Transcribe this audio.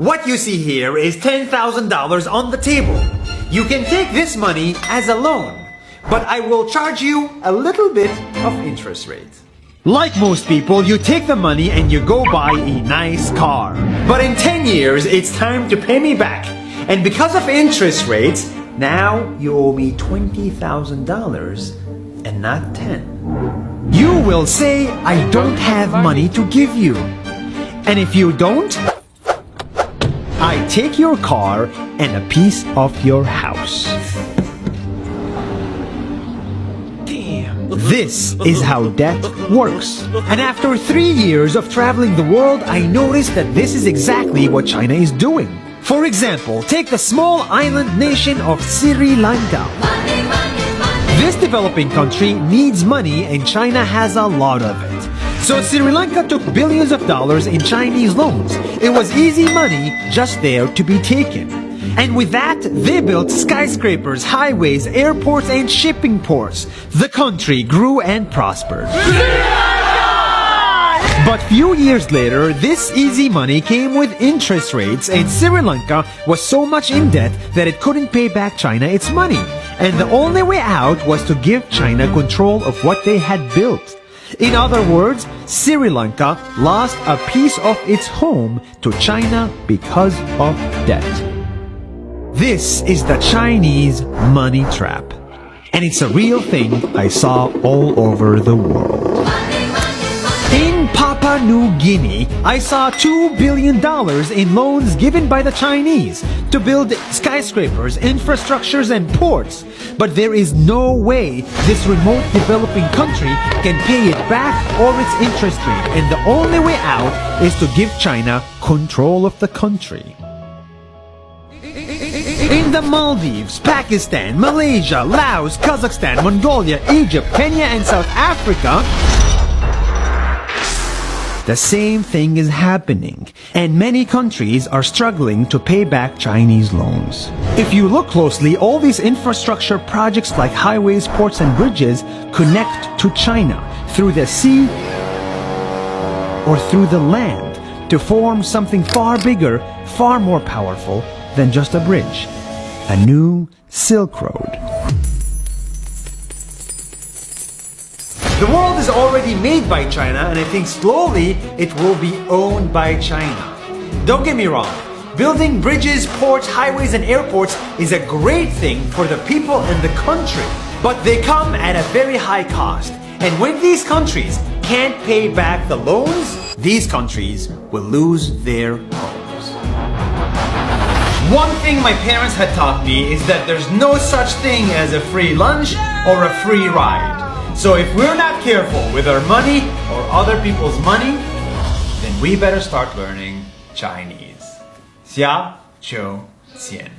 What you see here is $10,000 on the table. You can take this money as a loan, but I will charge you a little bit of interest rate. Like most people, you take the money and you go buy a nice car. But in 10 years, it's time to pay me back. And because of interest rates, now you owe me $20,000 and not 10. You will say, I don't have money to give you. And if you don't, I take your car and a piece of your house. Damn. This is how debt works. And after 3 years of traveling the world, I noticed that this is exactly what China is doing. For example, take the small island nation of Sri Lanka. This developing country needs money and China has a lot of it. So Sri Lanka took billions of dollars in Chinese loans. It was easy money just there to be taken. And with that, they built skyscrapers, highways, airports, and shipping ports. The country grew and prospered. But few years later, this easy money came with interest rates, and Sri Lanka was so much in debt that it couldn't pay back China its money. And the only way out was to give China control of what they had built. In other words, Sri Lanka lost a piece of its home to China because of debt. This is the Chinese money trap. And it's a real thing I saw all over the world. In Papua New Guinea, I saw $2 billion in loans given by the Chinese to build skyscrapers, infrastructures, and ports. But there is no way this remote developing country can pay it back or its interest rate, and the only way out is to give China control of the country. In the Maldives, Pakistan, Malaysia, Laos, Kazakhstan, Mongolia, Egypt, Kenya, and South Africa, the same thing is happening, and many countries are struggling to pay back Chinese loans. If you look closely, all these infrastructure projects like highways, ports, and bridges connect to China through the sea or through the land to form something far bigger, far more powerful than just a bridge. A new Silk Road. The world is already made by China, and I think slowly it will be owned by China. Don't get me wrong, building bridges, ports, highways, and airports is a great thing for the people and the country, but they come at a very high cost. And when these countries can't pay back the loans, these countries will lose their homes. One thing my parents had taught me is that there's no such thing as a free lunch or a free ride. So if we're not careful with our money or other people's money, then we better start learning Chinese. Xia Qiu Qian.